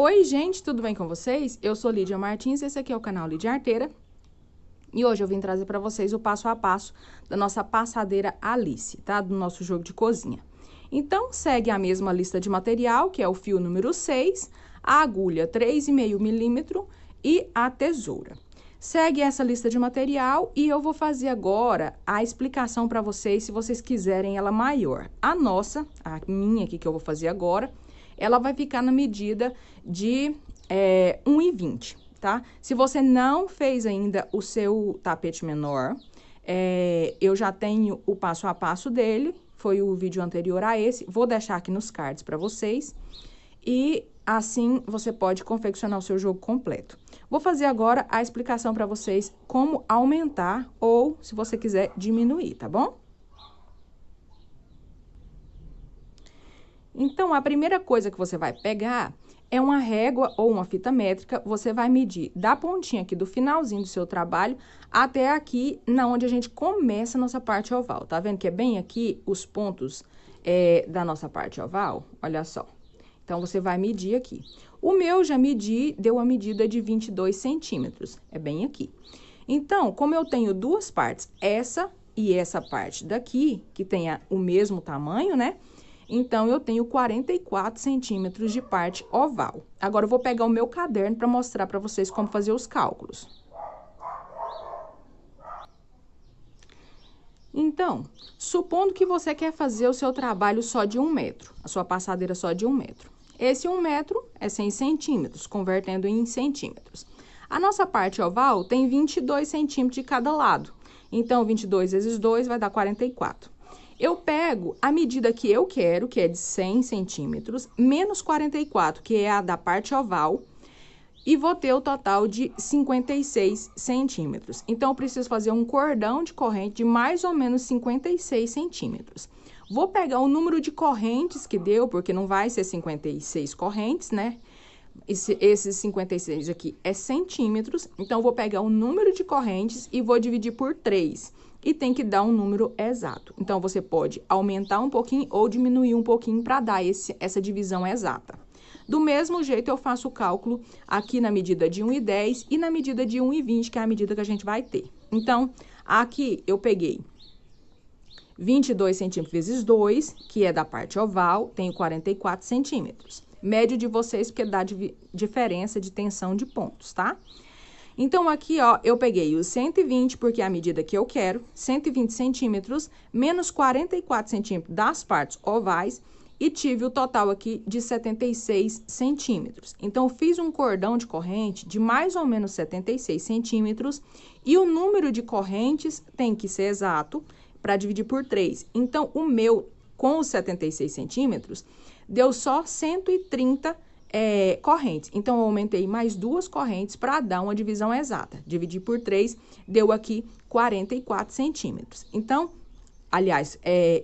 Oi, gente, tudo bem com vocês? Eu sou Lídia Martins, esse aqui é o canal Lídia Arteira. E hoje eu vim trazer para vocês o passo a passo da nossa passadeira Alice, tá? Do nosso jogo de cozinha. Então, segue a mesma lista de material, que é o fio número 6, a agulha 3,5 milímetro e a tesoura. Segue essa lista de material e eu vou fazer agora a explicação para vocês, se vocês quiserem ela maior. A minha aqui que eu vou fazer agora, ela vai ficar na medida de 1,20, tá? Se você não fez ainda o seu tapete menor, eu já tenho o passo a passo dele, foi o vídeo anterior a esse, vou deixar aqui nos cards para vocês. E assim você pode confeccionar o seu jogo completo. Vou fazer agora a explicação para vocês como aumentar ou, se você quiser, diminuir, tá bom? Então, a primeira coisa que você vai pegar é uma régua ou uma fita métrica. Você vai medir da pontinha aqui do finalzinho do seu trabalho até aqui, na onde a gente começa a nossa parte oval. Tá vendo que é bem aqui os pontos da nossa parte oval? Olha só. Então, você vai medir aqui. O meu já medi, deu a medida de 22 centímetros. É bem aqui. Então, como eu tenho duas partes, essa e essa parte daqui, que tenha o mesmo tamanho, né? Então, eu tenho 44 centímetros de parte oval. Agora, eu vou pegar o meu caderno para mostrar para vocês como fazer os cálculos. Então, supondo que você quer fazer o seu trabalho só de 1 metro, a sua passadeira só de 1 metro. Esse 1 metro é 100 centímetros, convertendo em centímetros. A nossa parte oval tem 22 centímetros de cada lado. Então, 22 vezes 2 vai dar 44. Eu pego a medida que eu quero, que é de 100 centímetros, menos 44, que é a da parte oval, e vou ter o total de 56 centímetros. Então, eu preciso fazer um cordão de corrente de mais ou menos 56 centímetros. Vou pegar o número de correntes que deu, porque não vai ser 56 correntes, né? Esses 56 aqui é centímetros, então, eu vou pegar o número de correntes e vou dividir por 3. E tem que dar um número exato. Então, você pode aumentar um pouquinho ou diminuir um pouquinho para dar essa divisão exata. Do mesmo jeito, eu faço o cálculo aqui na medida de 1,10 e na medida de 1,20, que é a medida que a gente vai ter. Então, aqui eu peguei 22 centímetros vezes 2, que é da parte oval, tenho 44 centímetros. Médio de vocês, porque dá diferença de tensão de pontos, tá? Então, aqui, ó, eu peguei os 120, porque é a medida que eu quero, 120 centímetros, menos 44 centímetros das partes ovais, e tive o total aqui de 76 centímetros. Então, fiz um cordão de corrente de mais ou menos 76 centímetros, e o número de correntes tem que ser exato para dividir por 3. Então, o meu, com os 76 centímetros, deu só 130 correntes. Então, eu aumentei mais 2 correntes para dar uma divisão exata. Dividi por 3, deu aqui 44 centímetros. Então, aliás,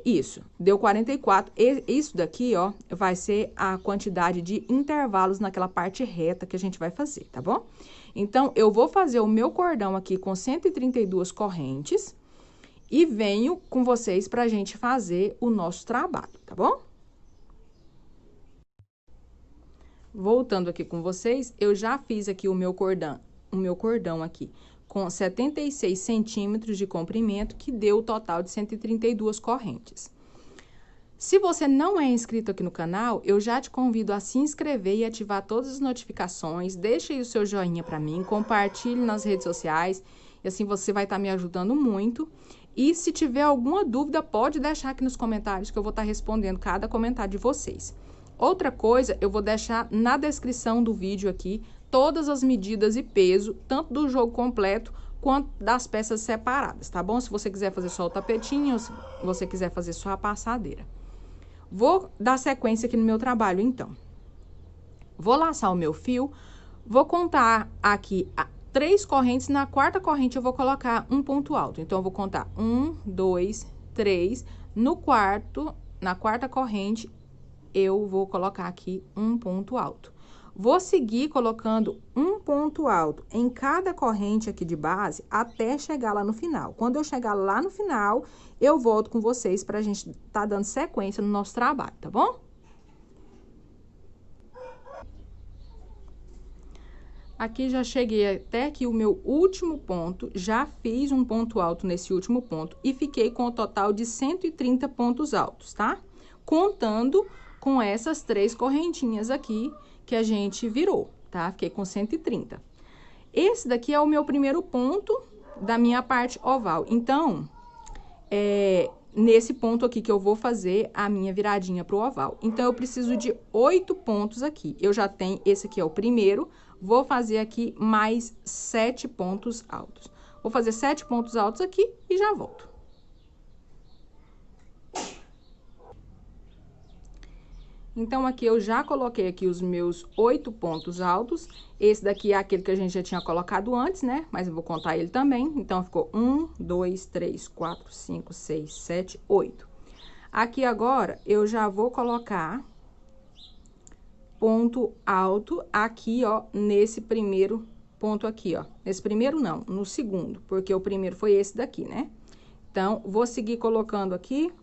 isso, deu 44. Isso daqui, ó, vai ser a quantidade de intervalos naquela parte reta que a gente vai fazer, tá bom? Então, eu vou fazer o meu cordão aqui com 132 correntes e venho com vocês pra gente fazer o nosso trabalho, tá bom? Voltando aqui com vocês, eu já fiz aqui o meu cordão aqui com 76 centímetros de comprimento, que deu o total de 132 correntes. Se você não é inscrito aqui no canal, eu já te convido a se inscrever e ativar todas as notificações, deixa aí o seu joinha para mim, compartilhe nas redes sociais, e assim você vai estar me ajudando muito. E se tiver alguma dúvida, pode deixar aqui nos comentários, que eu vou estar respondendo cada comentário de vocês. Outra coisa, eu vou deixar na descrição do vídeo aqui todas as medidas e peso, tanto do jogo completo quanto das peças separadas, tá bom? Se você quiser fazer só o tapetinho, ou se você quiser fazer só a passadeira. Vou dar sequência aqui no meu trabalho, então. Vou laçar o meu fio, vou contar aqui 3 correntes, na quarta corrente eu vou colocar um ponto alto. Então, eu vou contar 1, 2, 3, na quarta corrente, eu vou colocar aqui um ponto alto. Vou seguir colocando um ponto alto em cada corrente aqui de base até chegar lá no final. Quando eu chegar lá no final, eu volto com vocês pra gente tá dando sequência no nosso trabalho, tá bom? Aqui já cheguei até aqui o meu último ponto, já fiz um ponto alto nesse último ponto e fiquei com o total de 130 pontos altos, tá? Contando com essas 3 correntinhas aqui que a gente virou, tá? Fiquei com 130. Esse daqui é o meu primeiro ponto da minha parte oval. Então, nesse ponto aqui que eu vou fazer a minha viradinha pro oval. Então, eu preciso de 8 pontos aqui. Eu já tenho, esse aqui é o primeiro, vou fazer aqui mais 7 pontos altos. Vou fazer 7 pontos altos aqui e já volto. Então, aqui eu já coloquei aqui os meus 8 pontos altos. Esse daqui é aquele que a gente já tinha colocado antes, né? Mas eu vou contar ele também. Então, ficou 1, 2, 3, 4, 5, 6, 7, 8. Aqui agora, eu já vou colocar ponto alto aqui, ó, nesse primeiro ponto aqui, ó. Nesse primeiro não, no segundo, porque o primeiro foi esse daqui, né? Então, vou seguir colocando aqui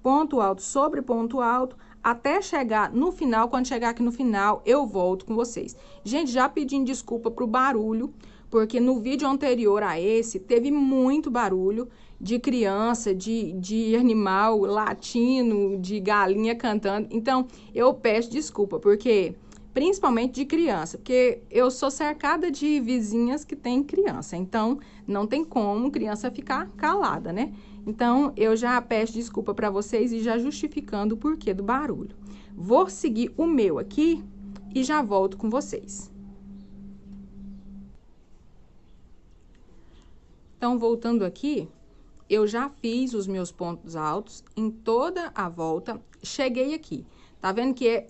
ponto alto sobre ponto alto, até chegar no final. Quando chegar aqui no final, eu volto com vocês. Gente, já pedindo desculpa pro barulho, porque no vídeo anterior a esse, teve muito barulho de criança, de animal latindo, de galinha cantando. Então, eu peço desculpa, porque principalmente de criança, porque eu sou cercada de vizinhas que têm criança, então não tem como criança ficar calada, né? Então, eu já peço desculpa para vocês e já justificando o porquê do barulho. Vou seguir o meu aqui e já volto com vocês. Então, voltando aqui, eu já fiz os meus pontos altos em toda a volta, cheguei aqui. Tá vendo que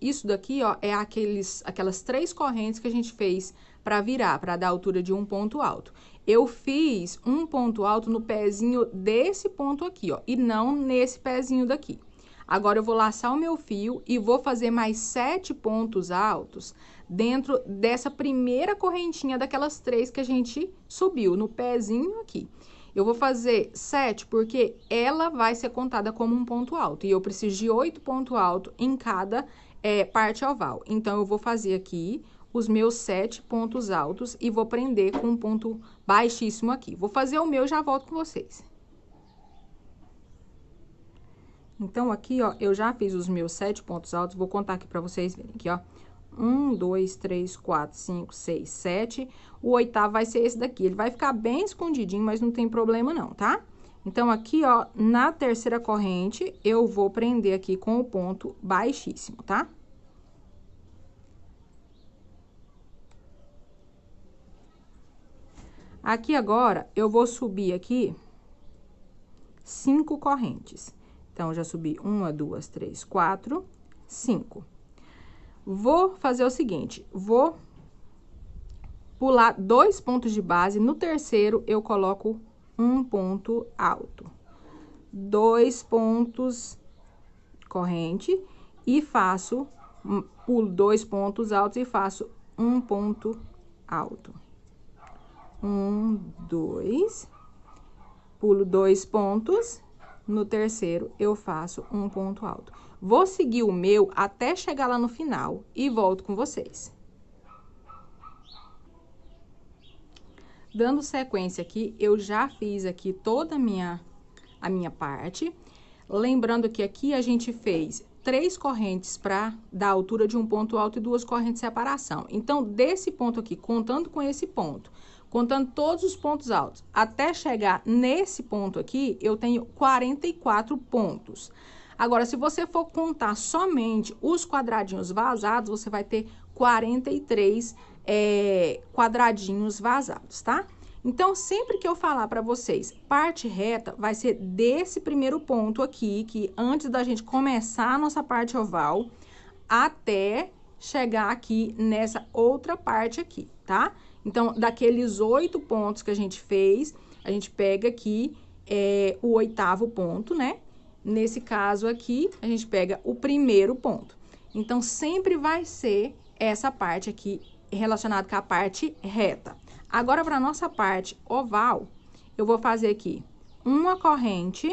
isso daqui, ó, é aquelas 3 correntes que a gente fez para virar, para dar a altura de um ponto alto. Eu fiz um ponto alto no pezinho desse ponto aqui, ó, e não nesse pezinho daqui. Agora, eu vou laçar o meu fio e vou fazer mais 7 pontos altos dentro dessa primeira correntinha daquelas 3 que a gente subiu, no pezinho aqui. Eu vou fazer 7 porque ela vai ser contada como um ponto alto. E eu preciso de 8 pontos altos em cada parte oval. Então, eu vou fazer aqui os meus 7 pontos altos e vou prender com um ponto baixíssimo aqui. Vou fazer o meu e já volto com vocês. Então, aqui, ó, eu já fiz os meus 7 pontos altos. Vou contar aqui pra vocês verem aqui, ó. 1, 2, 3, 4, 5, 6, 7. O 8º vai ser esse daqui. Ele vai ficar bem escondidinho, mas não tem problema não, tá? Então, aqui, ó, na terceira corrente, eu vou prender aqui com o ponto baixíssimo, tá? Aqui agora, eu vou subir aqui 5 correntes. Então, já subi 1, 2, 3, 4, 5. Vou fazer o seguinte, vou pular 2 pontos de base, no terceiro eu coloco um ponto alto. 2 pontos corrente e faço, pulo 2 pontos altos e faço um ponto alto. 1, 2, pulo 2 pontos, no terceiro eu faço um ponto alto. Vou seguir o meu até chegar lá no final e volto com vocês. Dando sequência aqui, eu já fiz aqui toda a minha parte. Lembrando que aqui a gente fez 3 correntes para dar a altura de um ponto alto e 2 correntes de separação. Então, desse ponto aqui, contando com esse ponto, contando todos os pontos altos, até chegar nesse ponto aqui, eu tenho 44 pontos. Agora, se você for contar somente os quadradinhos vazados, você vai ter 43 quadradinhos vazados, tá? Então, sempre que eu falar para vocês parte reta, vai ser desse primeiro ponto aqui, que antes da gente começar a nossa parte oval, até chegar aqui nessa outra parte aqui, tá? Então, daqueles 8 pontos que a gente fez, a gente pega aqui o 8º ponto, né? Nesse caso aqui, a gente pega o primeiro ponto. Então, sempre vai ser essa parte aqui relacionada com a parte reta. Agora, para a nossa parte oval, eu vou fazer aqui uma corrente,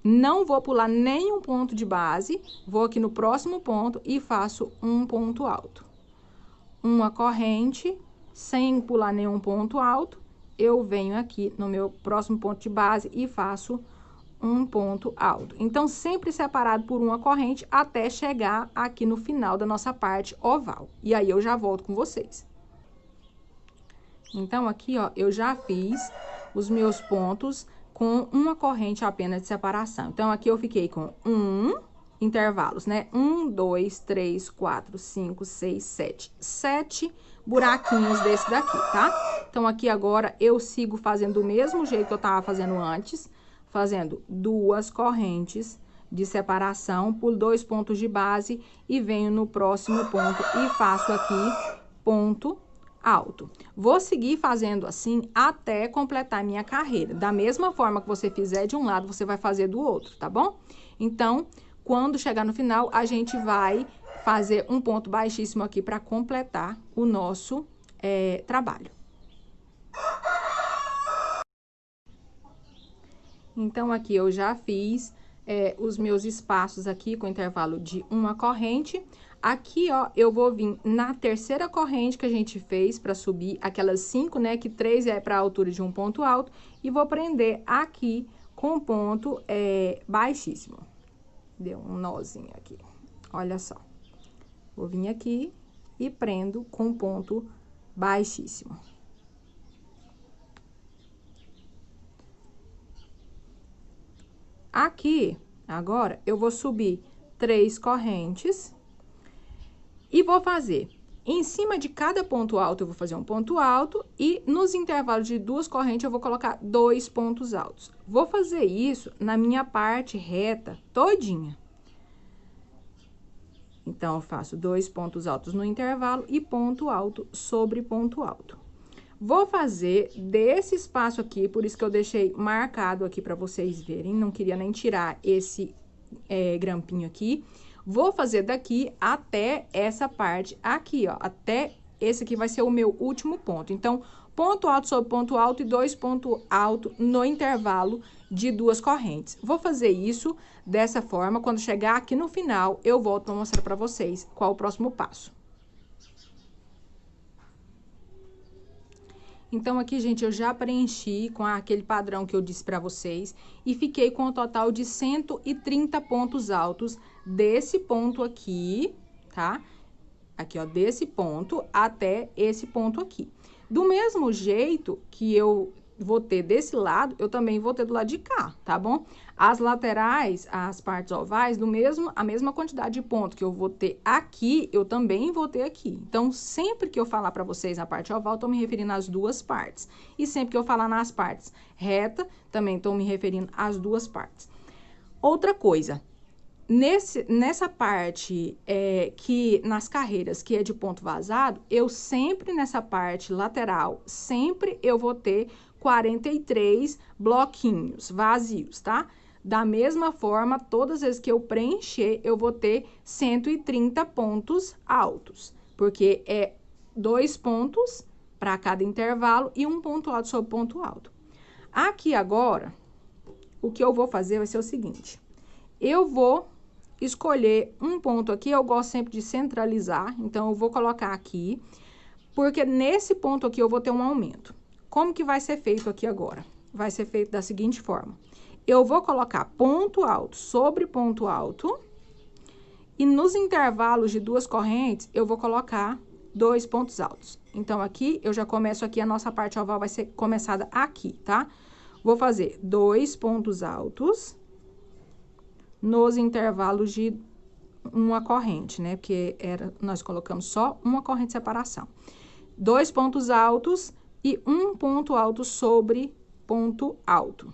não vou pular nenhum ponto de base, vou aqui no próximo ponto e faço um ponto alto. uma corrente, sem pular nenhum ponto alto, eu venho aqui no meu próximo ponto de base e faço um ponto alto. Então, sempre separado por uma corrente até chegar aqui no final da nossa parte oval. E aí, eu já volto com vocês. Então, aqui, ó, eu já fiz os meus pontos com uma corrente apenas de separação. Então, aqui eu fiquei com intervalos, né? 1, 2, 3, 4, 5, 6, 7. 7 buraquinhos desse daqui, tá? Então, aqui agora eu sigo fazendo do mesmo jeito que eu tava fazendo antes, fazendo 2 correntes de separação por 2 pontos de base e venho no próximo ponto e faço aqui ponto alto. Vou seguir fazendo assim até completar minha carreira. Da mesma forma que você fizer de um lado, você vai fazer do outro, tá bom? Então, quando chegar no final, a gente vai fazer um ponto baixíssimo aqui para completar o nosso trabalho. Então, aqui eu já fiz os meus espaços aqui com intervalo de uma corrente. Aqui, ó, eu vou vir na terceira corrente que a gente fez para subir aquelas 5, né? Que 3 é para a altura de um ponto alto. E vou prender aqui com ponto baixíssimo. Deu um nozinho aqui. Olha só. Vou vir aqui e prendo com ponto baixíssimo. Aqui, agora, eu vou subir 3 correntes e vou fazer, em cima de cada ponto alto, eu vou fazer um ponto alto e nos intervalos de 2 correntes, eu vou colocar 2 pontos altos. Vou fazer isso na minha parte reta todinha. Então, eu faço 2 pontos altos no intervalo e ponto alto sobre ponto alto. Vou fazer desse espaço aqui, por isso que eu deixei marcado aqui para vocês verem, não queria nem tirar esse grampinho aqui. Vou fazer daqui até essa parte aqui, ó, até esse aqui vai ser o meu último ponto. Então, ponto alto sobre ponto alto e 2 pontos altos no intervalo de 2 correntes. Vou fazer isso dessa forma, quando chegar aqui no final, eu volto para mostrar para vocês qual o próximo passo. Então, aqui, gente, eu já preenchi com aquele padrão que eu disse pra vocês e fiquei com um total de 130 pontos altos desse ponto aqui, tá? Aqui, ó, desse ponto até esse ponto aqui. Do mesmo jeito que eu vou ter desse lado, eu também vou ter do lado de cá, tá bom? As laterais, as partes ovais, a mesma quantidade de ponto que eu vou ter aqui, eu também vou ter aqui. Então, sempre que eu falar pra vocês na parte oval, eu tô me referindo às duas partes. E sempre que eu falar nas partes reta, também tô me referindo às duas partes. Outra coisa, nessa parte que nas carreiras que é de ponto vazado, eu sempre nessa parte lateral, sempre eu vou ter 43 bloquinhos vazios, tá? Da mesma forma, todas as vezes que eu preencher, eu vou ter 130 pontos altos, porque é 2 pontos para cada intervalo e um ponto alto sobre ponto alto. Aqui agora, o que eu vou fazer vai ser o seguinte, eu vou escolher um ponto aqui, eu gosto sempre de centralizar, então eu vou colocar aqui, porque nesse ponto aqui eu vou ter um aumento. Como que vai ser feito aqui agora? Vai ser feito da seguinte forma. Eu vou colocar ponto alto sobre ponto alto e nos intervalos de 2 correntes, eu vou colocar 2 pontos altos. Então, aqui, eu já começo aqui, a nossa parte oval vai ser começada aqui, tá? Vou fazer 2 pontos altos nos intervalos de uma corrente, né? Porque nós colocamos só uma corrente de separação. 2 pontos altos e um ponto alto sobre ponto alto.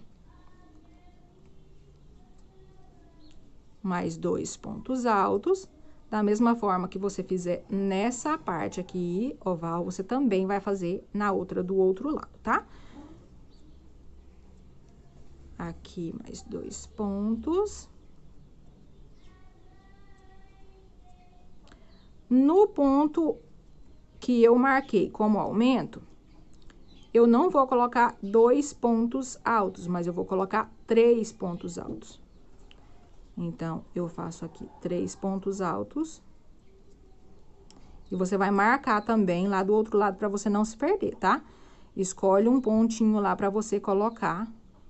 Mais 2 pontos altos. Da mesma forma que você fizer nessa parte aqui, oval, você também vai fazer na outra do outro lado, tá? Aqui, mais 2 pontos. No ponto que eu marquei como aumento, eu não vou colocar 2 pontos altos, mas eu vou colocar 3 pontos altos. Então, eu faço aqui 3 pontos altos E você vai marcar também lá do outro lado para você não se perder, tá? Escolhe um pontinho lá para você colocar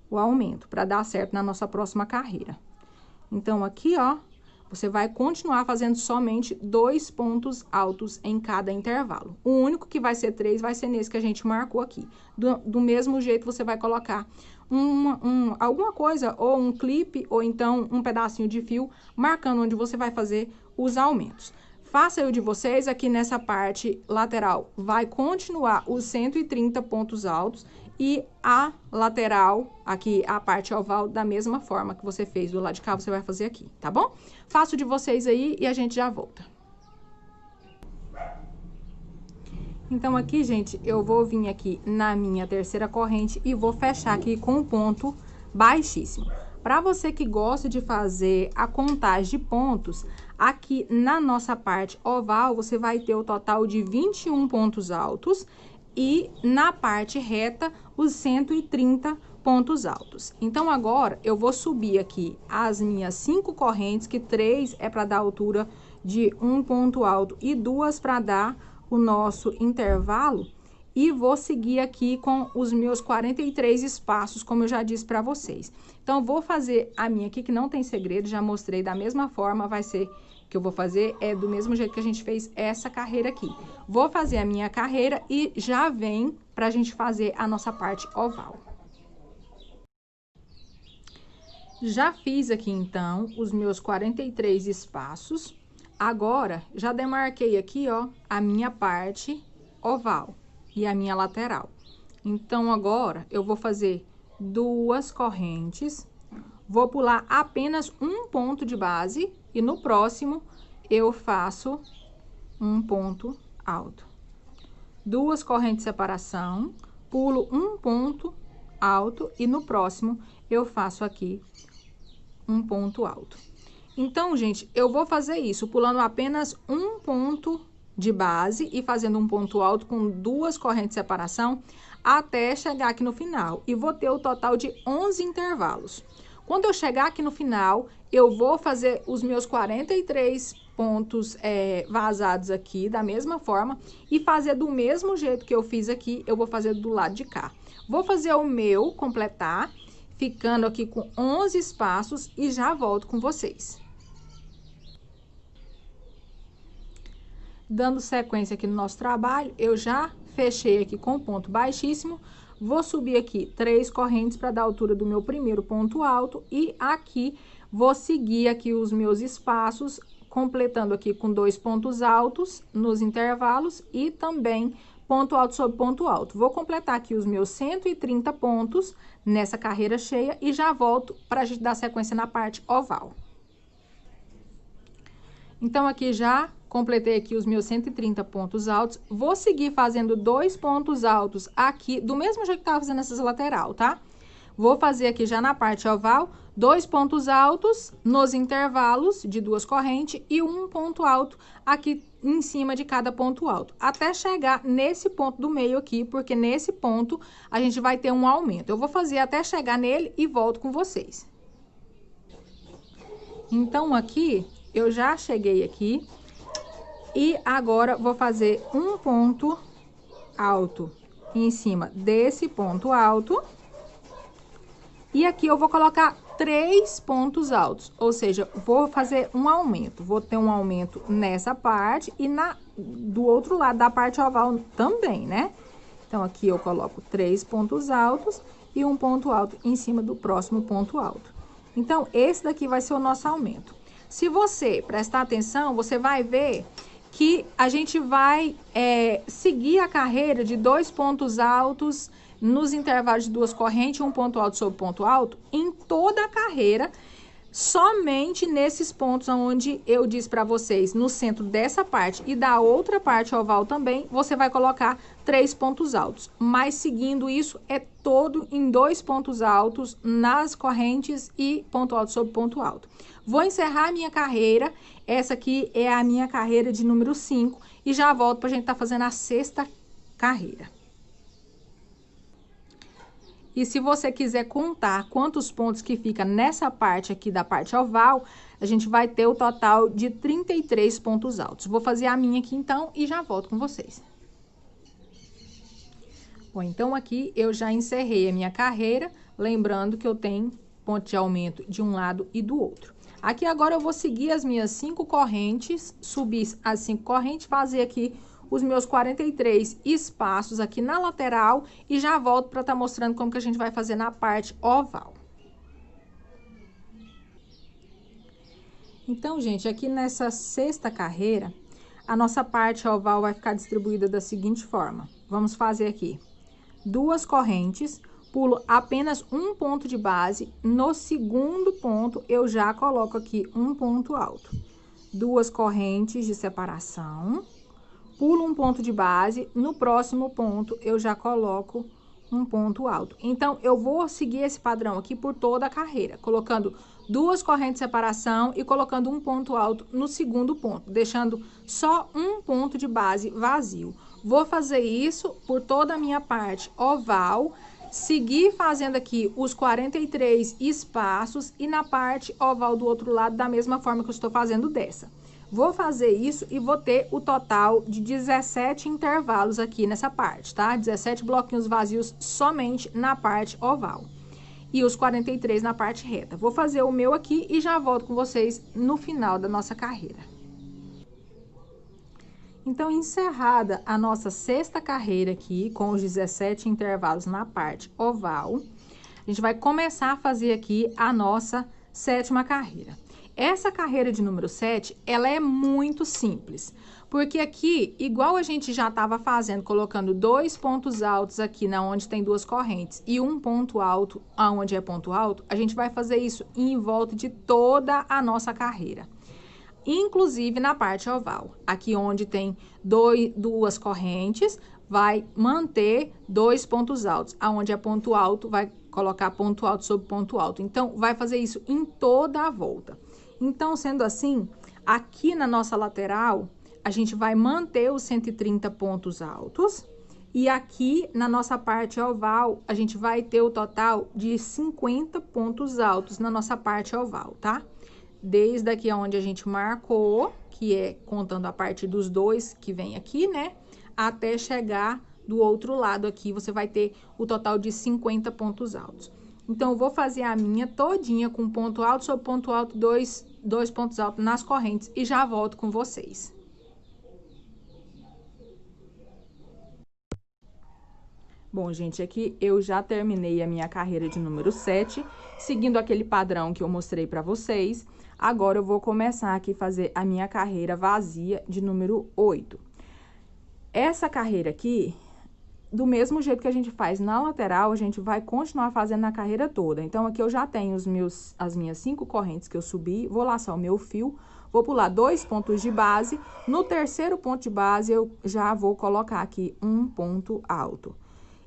o aumento, para dar certo na nossa próxima carreira. Então, aqui, ó, você vai continuar fazendo somente 2 pontos altos em cada intervalo. O único que vai ser 3 vai ser nesse que a gente marcou aqui. Do mesmo jeito, você vai colocar alguma coisa, ou um clipe, ou então um pedacinho de fio, marcando onde você vai fazer os aumentos. Faça o de vocês, aqui nessa parte lateral vai continuar os 130 pontos altos e a lateral, aqui a parte oval, da mesma forma que você fez do lado de cá, você vai fazer aqui, tá bom? Faça o de vocês aí e a gente já volta. Então, aqui, gente, eu vou vir aqui na minha terceira corrente e vou fechar aqui com um ponto baixíssimo. Para você que gosta de fazer a contagem de pontos, aqui na nossa parte oval, você vai ter o total de 21 pontos altos e na parte reta, os 130 pontos altos. Então, agora, eu vou subir aqui as minhas 5 correntes, que 3 é para dar altura de um ponto alto e 2 para dar o nosso intervalo. E vou seguir aqui com os meus 43 espaços, como eu já disse para vocês. Então, vou fazer a minha aqui, que não tem segredo, já mostrei da mesma forma, vai ser que eu vou fazer é do mesmo jeito que a gente fez essa carreira aqui. Vou fazer a minha carreira e já vem pra gente fazer a nossa parte oval. Já fiz aqui, então, os meus 43 espaços. Agora, já demarquei aqui, ó, a minha parte oval e a minha lateral. Então, agora, eu vou fazer 2 correntes, vou pular apenas um ponto de base e no próximo eu faço um ponto alto. 2 correntes de separação, pulo um ponto alto e no próximo eu faço aqui um ponto alto. Então, gente, eu vou fazer isso pulando apenas um ponto de base e fazendo um ponto alto com 2 correntes de separação até chegar aqui no final. E vou ter o total de 11 intervalos. Quando eu chegar aqui no final, eu vou fazer os meus 43 pontos vazados aqui, da mesma forma, e fazer do mesmo jeito que eu fiz aqui, eu vou fazer do lado de cá. Vou fazer o meu completar, ficando aqui com 11 espaços e já volto com vocês. Dando sequência aqui no nosso trabalho, eu já fechei aqui com ponto baixíssimo. Vou subir aqui 3 correntes para dar a altura do meu primeiro ponto alto e aqui vou seguir aqui os meus espaços, completando aqui com 2 pontos altos nos intervalos e também ponto alto sobre ponto alto. Vou completar aqui os meus 130 pontos nessa carreira cheia e já volto para a gente dar sequência na parte oval. Então, aqui já completei aqui os meus 130 pontos altos. Vou seguir fazendo 2 pontos altos aqui, do mesmo jeito que tava fazendo essas lateral, tá? Vou fazer aqui já na parte oval, 2 pontos altos nos intervalos de 2 correntes e um ponto alto aqui em cima de cada ponto alto. Até chegar nesse ponto do meio aqui, porque nesse ponto a gente vai ter um aumento. Eu vou fazer até chegar nele e volto com vocês. Então, aqui, eu já cheguei aqui. E agora, vou fazer um ponto alto em cima desse ponto alto. E aqui eu vou colocar 3 pontos altos, ou seja, vou fazer um aumento. Vou ter um aumento nessa parte e do outro lado da parte oval também, né? Então, aqui eu coloco 3 pontos altos e um ponto alto em cima do próximo ponto alto. Então, esse daqui vai ser o nosso aumento. Se você prestar atenção, você vai ver que a gente vai seguir a carreira de 2 pontos altos nos intervalos de 2 correntes, um ponto alto sobre ponto alto, em toda a carreira, somente nesses pontos onde eu disse para vocês, no centro dessa parte e da outra parte oval também, você vai colocar 3 pontos altos. Mas seguindo isso, é todo em 2 pontos altos nas correntes e ponto alto sobre ponto alto. Vou encerrar a minha carreira, essa aqui é a minha carreira de número 5, e já volto para a gente estar fazendo a 6ª carreira. E se você quiser contar quantos pontos que fica nessa parte aqui da parte oval, a gente vai ter o total de 33 pontos altos. Vou fazer a minha aqui então e já volto com vocês. Bom, então aqui eu já encerrei a minha carreira, lembrando que eu tenho ponto de aumento de um lado e do outro. Aqui agora eu vou seguir as minhas 5 correntes, subir as 5 correntes, fazer aqui os meus 43 espaços aqui na lateral e já volto para estar mostrando como que a gente vai fazer na parte oval. Então, gente, aqui nessa sexta carreira, a nossa parte oval vai ficar distribuída da seguinte forma. Vamos fazer aqui 2 correntes, pulo apenas um ponto de base, no segundo ponto eu já coloco aqui um ponto alto. 2 correntes de separação, pulo um ponto de base, no próximo ponto eu já coloco um ponto alto. Então, eu vou seguir esse padrão aqui por toda a carreira, colocando 2 correntes de separação e colocando um ponto alto no segundo ponto, deixando só um ponto de base vazio. Vou fazer isso por toda a minha parte oval, seguir fazendo aqui os 43 espaços e na parte oval do outro lado, da mesma forma que eu estou fazendo dessa. Vou fazer isso e vou ter o total de 17 intervalos aqui nessa parte, tá? 17 bloquinhos vazios somente na parte oval. E os 43 na parte reta. Vou fazer o meu aqui e já volto com vocês no final da nossa carreira. Então, encerrada a nossa sexta carreira aqui, com os 17 intervalos na parte oval, a gente vai começar a fazer aqui a nossa sétima carreira. Essa carreira de número 7, ela é muito simples, porque aqui, igual a gente já estava fazendo, colocando 2 pontos altos aqui na onde tem 2 correntes e um ponto alto aonde é ponto alto, a gente vai fazer isso em volta de toda a nossa carreira. Inclusive na parte oval, aqui onde tem 2 correntes, vai manter 2 pontos altos, aonde é ponto alto, vai colocar ponto alto sobre ponto alto. Então, vai fazer isso em toda a volta. Então, sendo assim, aqui na nossa lateral, a gente vai manter os 130 pontos altos. E aqui, na nossa parte oval, a gente vai ter o total de 50 pontos altos na nossa parte oval, tá? Desde aqui onde a gente marcou, que é contando a parte dos 2 que vem aqui, né? Até chegar do outro lado aqui, você vai ter o total de 50 pontos altos. Então, eu vou fazer a minha todinha com ponto alto sobre ponto alto, dois pontos altos nas correntes e já volto com vocês. Bom, gente, aqui eu já terminei a minha carreira de número 7, seguindo aquele padrão que eu mostrei pra vocês. Agora, eu vou começar aqui a fazer a minha carreira vazia de número 8. Essa carreira aqui, do mesmo jeito que a gente faz na lateral, a gente vai continuar fazendo na carreira toda. Então, aqui eu já tenho as minhas 5 correntes que eu subi, vou laçar o meu fio, vou pular 2 pontos de base. No terceiro ponto de base, eu já vou colocar aqui um ponto alto.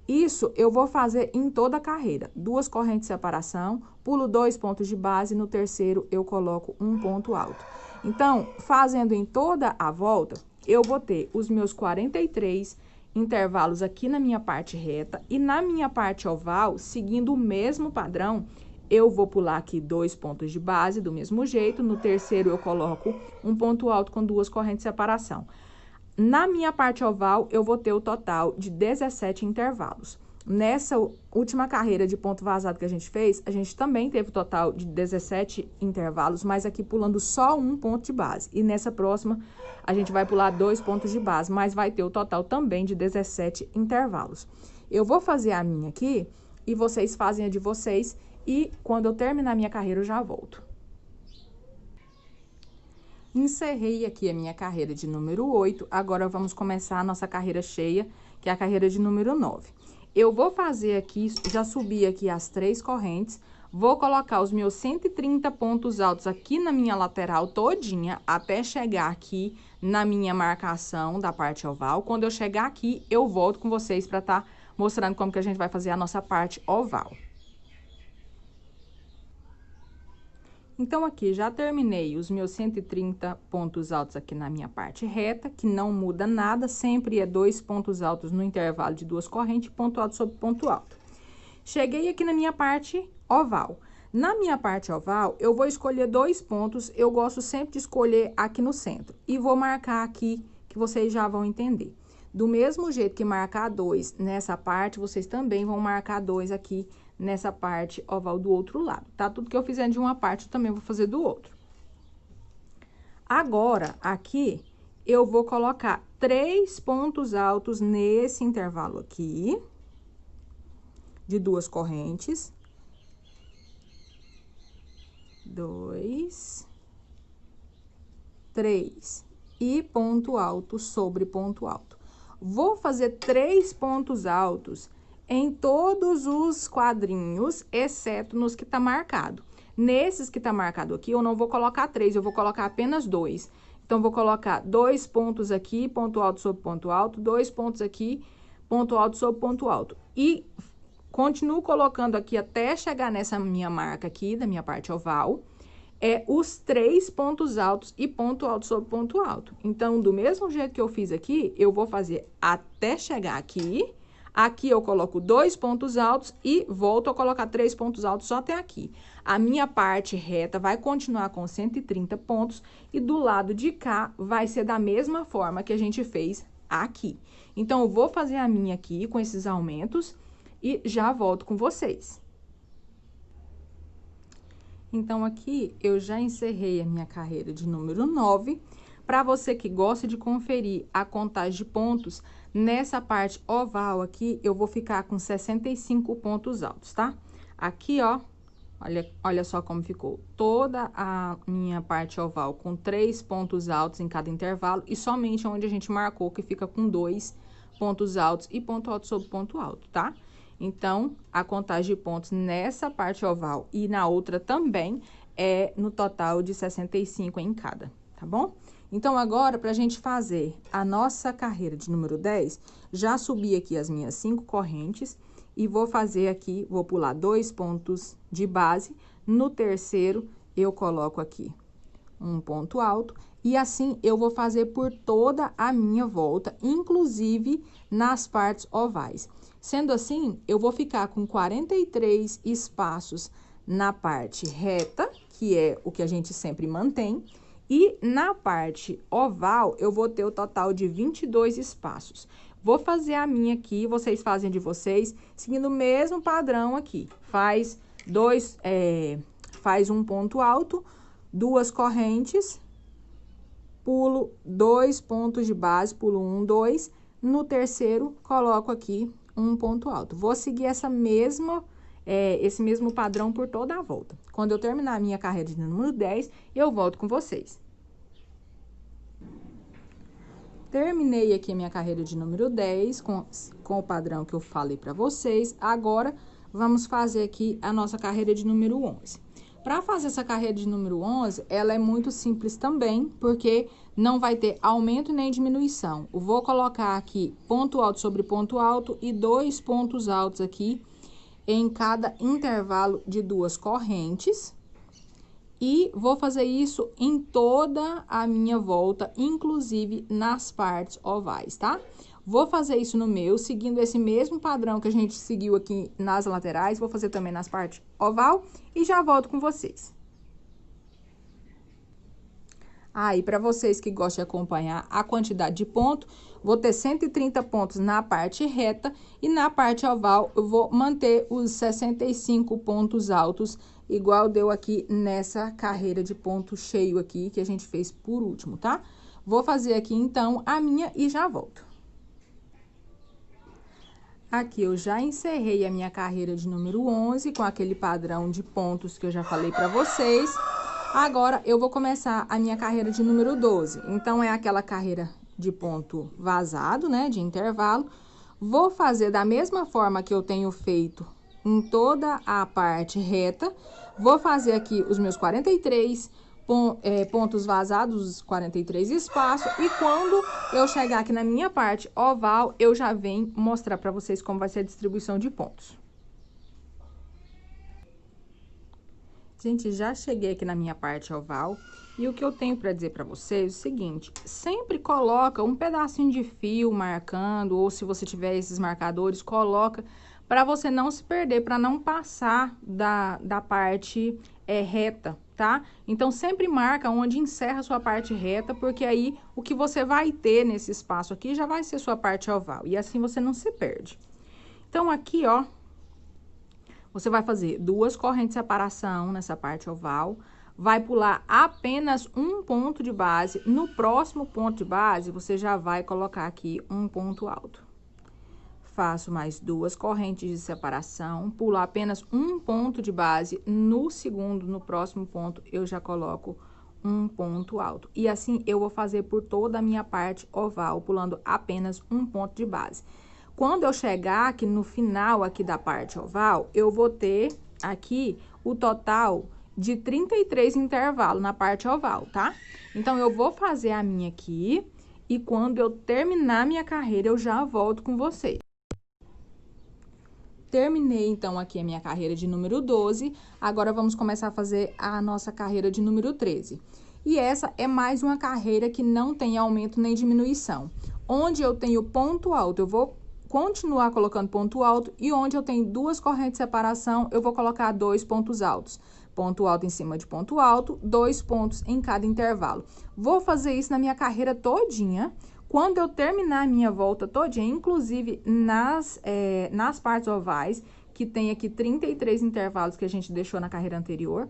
Isso eu vou fazer em toda a carreira. 2 correntes de separação, pulo 2 pontos de base, no terceiro eu coloco um ponto alto. Então, fazendo em toda a volta, eu vou ter os meus 43 intervalos aqui na minha parte reta e na minha parte oval, seguindo o mesmo padrão, eu vou pular aqui 2 pontos de base do mesmo jeito, no terceiro eu coloco um ponto alto com 2 correntes de separação. Na minha parte oval, eu vou ter o total de 17 intervalos. Nessa última carreira de ponto vazado que a gente fez, a gente também teve o total de 17 intervalos, mas aqui pulando só um ponto de base. E nessa próxima, a gente vai pular 2 pontos de base, mas vai ter o total também de 17 intervalos. Eu vou fazer a minha aqui e vocês fazem a de vocês e quando eu terminar a minha carreira, eu já volto. Encerrei aqui a minha carreira de número 8, agora vamos começar a nossa carreira cheia, que é a carreira de número 9. Eu vou fazer aqui, já subi aqui as 3 correntes, vou colocar os meus 130 pontos altos aqui na minha lateral todinha, até chegar aqui na minha marcação da parte oval. Quando eu chegar aqui, eu volto com vocês para estar mostrando como que a gente vai fazer a nossa parte oval. Então, aqui, já terminei os meus 130 pontos altos aqui na minha parte reta, que não muda nada, sempre é 2 pontos altos no intervalo de 2 correntes, ponto alto sobre ponto alto. Cheguei aqui na minha parte oval. Na minha parte oval, eu vou escolher 2 pontos, eu gosto sempre de escolher aqui no centro. E vou marcar aqui, que vocês já vão entender. Do mesmo jeito que marcar 2 nessa parte, vocês também vão marcar 2 aqui nessa parte oval do outro lado, tá? Tudo que eu fizer de uma parte, eu também vou fazer do outro. Agora, aqui, eu vou colocar 3 pontos altos nesse intervalo aqui, de 2 correntes. 2, 3 e ponto alto sobre ponto alto. Vou fazer 3 pontos altos em todos os quadrinhos, exceto nos que tá marcado. Nesses que tá marcado aqui, eu não vou colocar 3, eu vou colocar apenas 2. Então, vou colocar 2 pontos aqui, ponto alto sobre ponto alto, 2 pontos aqui, ponto alto sobre ponto alto. E continuo colocando aqui até chegar nessa minha marca aqui, da minha parte oval, os 3 pontos altos e ponto alto sobre ponto alto. Então, do mesmo jeito que eu fiz aqui, eu vou fazer até chegar aqui. Aqui eu coloco 2 pontos altos e volto a colocar 3 pontos altos só até aqui. A minha parte reta vai continuar com 130 pontos e do lado de cá vai ser da mesma forma que a gente fez aqui. Então, eu vou fazer a minha aqui com esses aumentos e já volto com vocês. Então, aqui eu já encerrei a minha carreira de número 9. Para você que gosta de conferir a contagem de pontos, nessa parte oval aqui, eu vou ficar com 65 pontos altos, tá? Aqui, ó, olha só como ficou. Toda a minha parte oval com 3 pontos altos em cada intervalo e somente onde a gente marcou que fica com 2 pontos altos e ponto alto sobre ponto alto, tá? Então, a contagem de pontos nessa parte oval e na outra também é no total de 65 em cada, tá bom? Então, agora, pra gente fazer a nossa carreira de número 10, já subi aqui as minhas 5 correntes e vou fazer aqui, vou pular 2 pontos de base. No terceiro, eu coloco aqui um ponto alto e assim eu vou fazer por toda a minha volta, inclusive nas partes ovais. Sendo assim, eu vou ficar com 43 espaços na parte reta, que é o que a gente sempre mantém, e na parte oval, eu vou ter o total de 22 espaços. Vou fazer a minha aqui, vocês fazem de vocês, seguindo o mesmo padrão aqui. Faz um ponto alto, 2 correntes, pulo 2 pontos de base, pulo 1, 2. No terceiro, coloco aqui um ponto alto. Vou seguir esse mesmo padrão por toda a volta. Quando eu terminar a minha carreira de número 10, eu volto com vocês. Terminei aqui a minha carreira de número 10 com o padrão que eu falei para vocês. Agora, vamos fazer aqui a nossa carreira de número 11. Para fazer essa carreira de número 11, ela é muito simples também, porque não vai ter aumento nem diminuição. Eu vou colocar aqui ponto alto sobre ponto alto e 2 pontos altos aqui em cada intervalo de 2 correntes. E vou fazer isso em toda a minha volta, inclusive nas partes ovais, tá? Vou fazer isso no meu, seguindo esse mesmo padrão que a gente seguiu aqui nas laterais. Vou fazer também nas partes oval e já volto com vocês. Aí, para vocês que gostam de acompanhar a quantidade de pontos, vou ter 130 pontos na parte reta e na parte oval eu vou manter os 65 pontos altos, igual deu aqui nessa carreira de ponto cheio aqui que a gente fez por último, tá? Vou fazer aqui, então, a minha e já volto. Aqui eu já encerrei a minha carreira de número 11 com aquele padrão de pontos que eu já falei para vocês. Agora, eu vou começar a minha carreira de número 12. Então, é aquela carreira de ponto vazado, né, de intervalo. Vou fazer da mesma forma que eu tenho feito em toda a parte reta. Vou fazer aqui os meus 43 pontos vazados, os 43 espaços. E quando eu chegar aqui na minha parte oval, eu já venho mostrar para vocês como vai ser a distribuição de pontos. Gente, já cheguei aqui na minha parte oval e o que eu tenho para dizer para vocês é o seguinte: sempre coloca um pedacinho de fio marcando, ou se você tiver esses marcadores, coloca para você não se perder, para não passar da parte reta, tá? Então, sempre marca onde encerra a sua parte reta, porque aí o que você vai ter nesse espaço aqui já vai ser sua parte oval, e assim você não se perde. Então, aqui, ó, você vai fazer 2 correntes de separação nessa parte oval, vai pular apenas um ponto de base. No próximo ponto de base, você já vai colocar aqui um ponto alto. Faço mais 2 correntes de separação, pulo apenas um ponto de base. No segundo, no próximo ponto, eu já coloco um ponto alto. E assim, eu vou fazer por toda a minha parte oval, pulando apenas um ponto de base. Quando eu chegar aqui no final aqui da parte oval, eu vou ter aqui o total de 33 intervalos na parte oval, tá? Então, eu vou fazer a minha aqui e quando eu terminar minha carreira, eu já volto com vocês. Terminei, então, aqui a minha carreira de número 12. Agora, vamos começar a fazer a nossa carreira de número 13. E essa é mais uma carreira que não tem aumento nem diminuição. Onde eu tenho ponto alto, eu vou continuar colocando ponto alto, e onde eu tenho 2 correntes de separação, eu vou colocar 2 pontos altos. Ponto alto em cima de ponto alto, 2 pontos em cada intervalo. Vou fazer isso na minha carreira todinha. Quando eu terminar a minha volta todinha, inclusive nas partes ovais, que tem aqui 33 intervalos que a gente deixou na carreira anterior,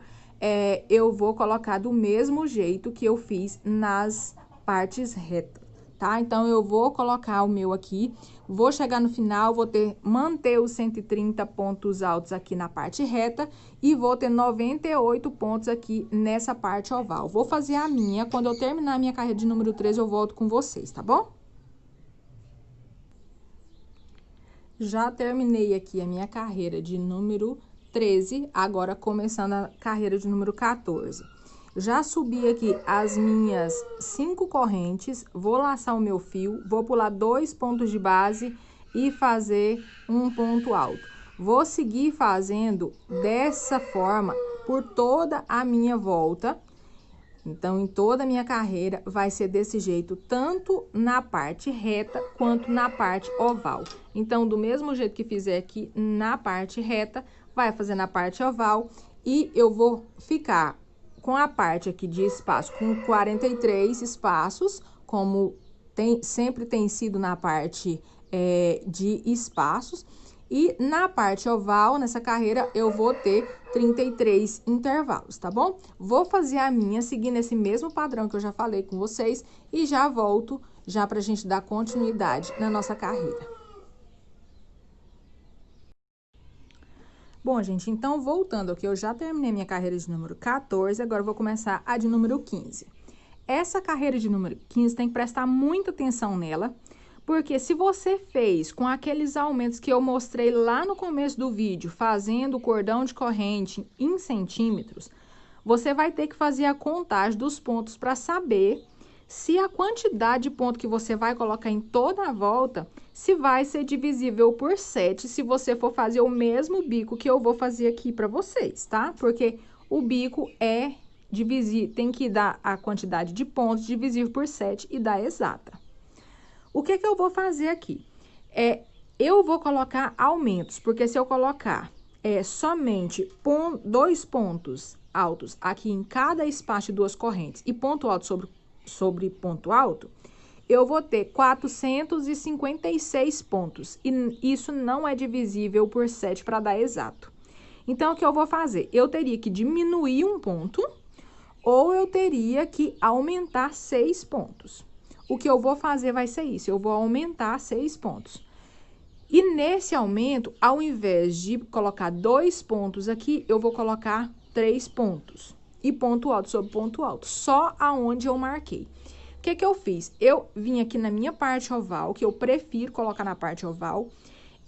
eu vou colocar do mesmo jeito que eu fiz nas partes retas. Tá? Então, eu vou colocar o meu aqui, vou chegar no final, vou manter os 130 pontos altos aqui na parte reta e vou ter 98 pontos aqui nessa parte oval. Vou fazer a minha, quando eu terminar a minha carreira de número 13, eu volto com vocês, tá bom? Já terminei aqui a minha carreira de número 13, agora começando a carreira de número 14. Já subi aqui as minhas 5 correntes, vou laçar o meu fio, vou pular 2 pontos de base e fazer um ponto alto. Vou seguir fazendo dessa forma por toda a minha volta. Então, em toda a minha carreira, vai ser desse jeito, tanto na parte reta quanto na parte oval. Então, do mesmo jeito que fizer aqui na parte reta, vai fazer na parte oval e eu vou ficar com a parte aqui de espaço, com 43 espaços, como sempre tem sido na parte de espaços. E na parte oval, nessa carreira, eu vou ter 33 intervalos, tá bom? Vou fazer a minha seguindo esse mesmo padrão que eu já falei com vocês e já volto já pra gente dar continuidade na nossa carreira. Bom, gente, então, voltando aqui, eu já terminei minha carreira de número 14, agora eu vou começar a de número 15. Essa carreira de número 15 tem que prestar muita atenção nela, porque se você fez com aqueles aumentos que eu mostrei lá no começo do vídeo, fazendo o cordão de corrente em centímetros, você vai ter que fazer a contagem dos pontos para saber se a quantidade de ponto que você vai colocar em toda a volta, se vai ser divisível por 7, se você for fazer o mesmo bico que eu vou fazer aqui para vocês, tá? Porque o bico tem que dar a quantidade de pontos divisível por 7 e dar exata. O que eu vou fazer aqui? Eu vou colocar aumentos, porque se eu colocar somente 2 pontos altos aqui em cada espaço de 2 correntes e ponto alto sobre ponto alto, eu vou ter 456 pontos. E isso não é divisível por 7 para dar exato. Então, o que eu vou fazer? Eu teria que diminuir um ponto ou eu teria que aumentar 6 pontos. O que eu vou fazer vai ser isso, eu vou aumentar 6 pontos. E nesse aumento, ao invés de colocar 2 pontos aqui, eu vou colocar 3 pontos. E ponto alto sobre ponto alto, só aonde eu marquei. O que eu fiz? Eu vim aqui na minha parte oval, que eu prefiro colocar na parte oval,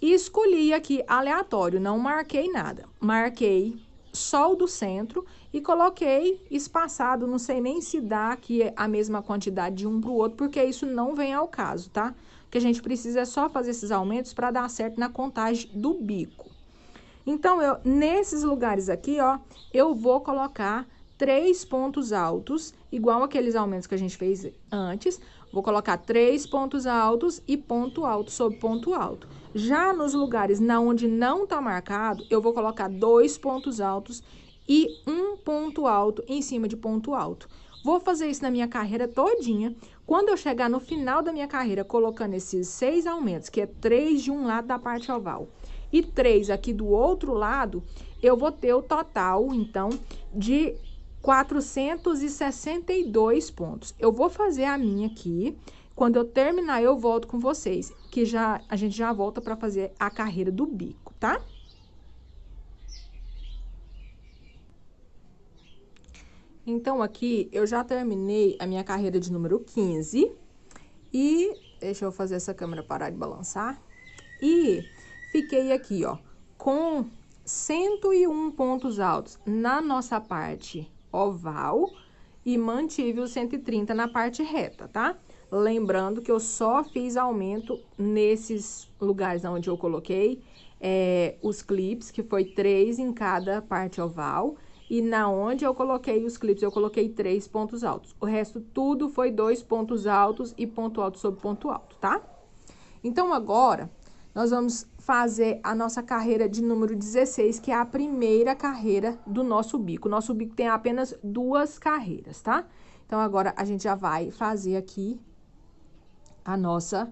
e escolhi aqui aleatório, não marquei nada. Marquei só o do centro e coloquei espaçado, não sei nem se dá aqui a mesma quantidade de um para o outro, porque isso não vem ao caso, tá? O que a gente precisa é só fazer esses aumentos para dar certo na contagem do bico. Então, nesses lugares aqui, ó, eu vou colocar 3 pontos altos, igual aqueles aumentos que a gente fez antes. Vou colocar 3 pontos altos e ponto alto sobre ponto alto. Já nos lugares onde não tá marcado, eu vou colocar 2 pontos altos e um ponto alto em cima de ponto alto. Vou fazer isso na minha carreira todinha. Quando eu chegar no final da minha carreira, colocando esses 6 aumentos, que é 3 de um lado da parte oval e 3 aqui do outro lado, eu vou ter o total, então, de 462 pontos. Eu vou fazer a minha aqui. Quando eu terminar, eu volto com vocês, que a gente já volta para fazer a carreira do bico, tá? Então, aqui, eu já terminei a minha carreira de número 15. E, deixa eu fazer essa câmera parar de balançar. E fiquei aqui, ó, com 101 pontos altos na nossa parte oval e mantive os 130 na parte reta, tá? Lembrando que eu só fiz aumento nesses lugares onde eu coloquei os clips, que foi 3 em cada parte oval. E na onde eu coloquei os clips, eu coloquei 3 pontos altos. O resto tudo foi 2 pontos altos e ponto alto sobre ponto alto, tá? Então, agora, nós vamos fazer a nossa carreira de número 16, que é a primeira carreira do nosso bico. O nosso bico tem apenas 2 carreiras, tá? Então, agora, a gente já vai fazer aqui a nossa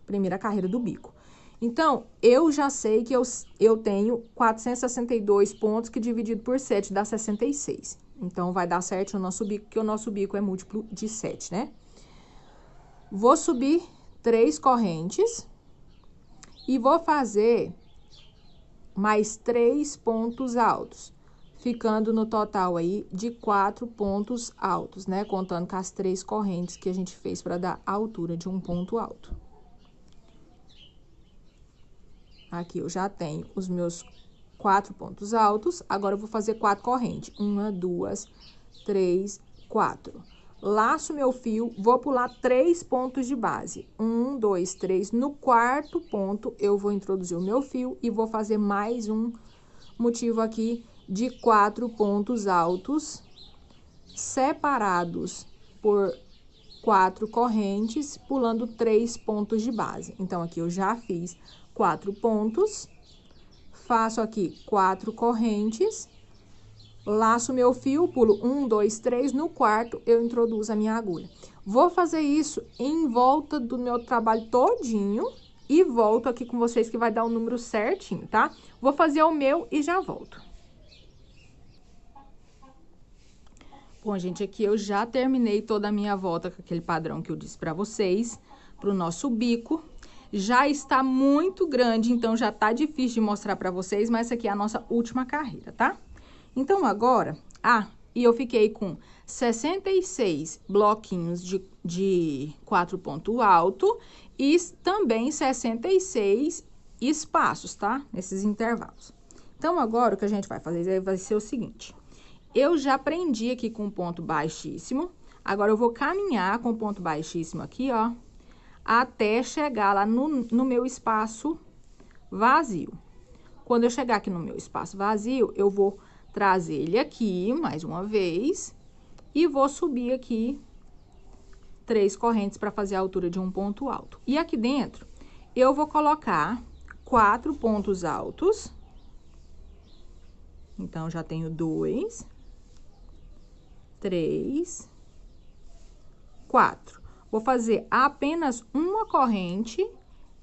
primeira carreira do bico. Então, eu já sei que eu tenho 462 pontos, que dividido por 7 dá 66. Então, vai dar certo o nosso bico, porque o nosso bico é múltiplo de 7, né? Vou subir 3 correntes e vou fazer mais 3 pontos altos, ficando no total aí de 4 pontos altos, né? Contando com as 3 correntes que a gente fez para dar a altura de um ponto alto. Aqui eu já tenho os meus 4 pontos altos. Agora, eu vou fazer 4 correntes. 1, 2, 3, 4. Laço meu fio, vou pular 3 pontos de base. 1, 2, 3. No 4º ponto, eu vou introduzir o meu fio e vou fazer mais um motivo aqui de 4 pontos altos, separados por 4 correntes, pulando 3 pontos de base. Então, aqui eu já fiz 4 pontos, faço aqui 4 correntes, laço meu fio, pulo 1, 2, 3, no 4º eu introduzo a minha agulha. Vou fazer isso em volta do meu trabalho todinho e volto aqui com vocês que vai dar o número certinho, tá? Vou fazer o meu e já volto. Bom, gente, aqui eu já terminei toda a minha volta com aquele padrão que eu disse pra vocês, pro nosso bico. Já está muito grande, então já tá difícil de mostrar pra vocês, mas essa aqui é a nossa última carreira, tá? Então, agora, e eu fiquei com 66 bloquinhos de 4 pontos alto e também 66 espaços, tá? Nesses intervalos. Então, agora, o que a gente vai fazer vai ser o seguinte: eu já prendi aqui com ponto baixíssimo, agora eu vou caminhar com ponto baixíssimo aqui, ó, até chegar lá no meu espaço vazio. Quando eu chegar aqui no meu espaço vazio, eu vou trazer ele aqui, mais uma vez, e vou subir aqui 3 correntes para fazer a altura de um ponto alto. E aqui dentro, eu vou colocar 4 pontos altos. Então, já tenho 2, 3, 4. Vou fazer apenas uma corrente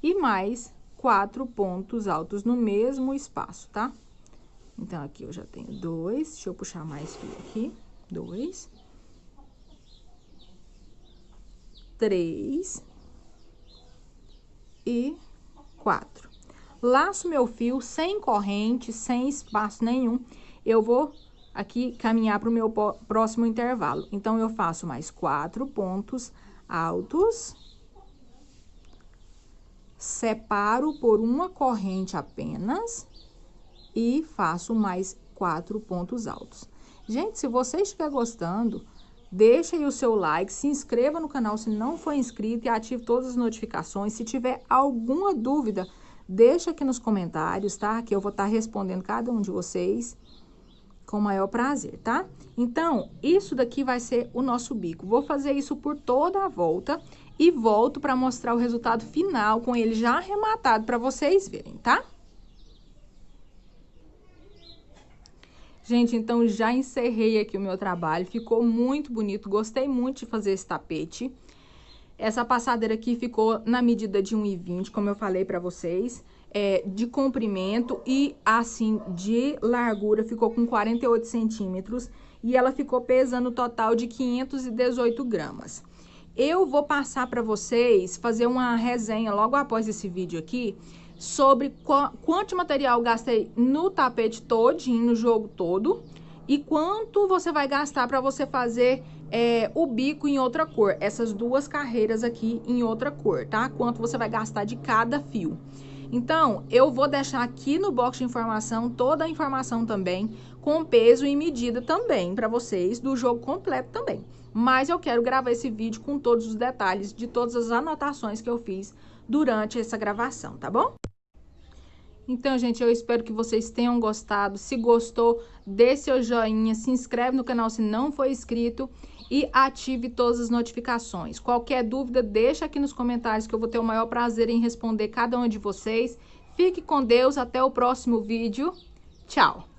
e mais 4 pontos altos no mesmo espaço, tá? Então, aqui eu já tenho 2, deixa eu puxar mais fio aqui, 2, 3 e 4. Laço meu fio sem corrente, sem espaço nenhum, eu vou aqui caminhar para o meu próximo intervalo. Então, eu faço mais 4 pontos altos, separo por uma corrente apenas e faço mais 4 pontos altos. Gente, se você estiver gostando, deixa aí o seu like, se inscreva no canal se não for inscrito e ative todas as notificações. Se tiver alguma dúvida, deixa aqui nos comentários, tá? Que eu vou estar respondendo cada um de vocês com o maior prazer, tá? Então, isso daqui vai ser o nosso bico. Vou fazer isso por toda a volta. e volto para mostrar o resultado final com ele já arrematado para vocês verem, tá? Gente, então já encerrei aqui o meu trabalho, ficou muito bonito, gostei muito de fazer esse tapete. Essa passadeira aqui ficou na medida de 1,20, como eu falei pra vocês, de comprimento e assim, de largura ficou com 48 centímetros e ela ficou pesando um total de 518 gramas. Eu vou passar pra vocês, fazer uma resenha logo após esse vídeo aqui, sobre quanto material eu gastei no tapete todinho, no jogo todo, e quanto você vai gastar para você fazer o bico em outra cor, essas duas carreiras aqui em outra cor, tá? Quanto você vai gastar de cada fio. Então, eu vou deixar aqui no box de informação toda a informação também, com peso e medida também para vocês, do jogo completo também. Mas eu quero gravar esse vídeo com todos os detalhes de todas as anotações que eu fiz durante essa gravação, tá bom? Então, gente, eu espero que vocês tenham gostado. Se gostou, dê seu joinha, se inscreve no canal se não for inscrito e ative todas as notificações. Qualquer dúvida, deixa aqui nos comentários que eu vou ter o maior prazer em responder cada um de vocês. Fique com Deus, até o próximo vídeo. Tchau!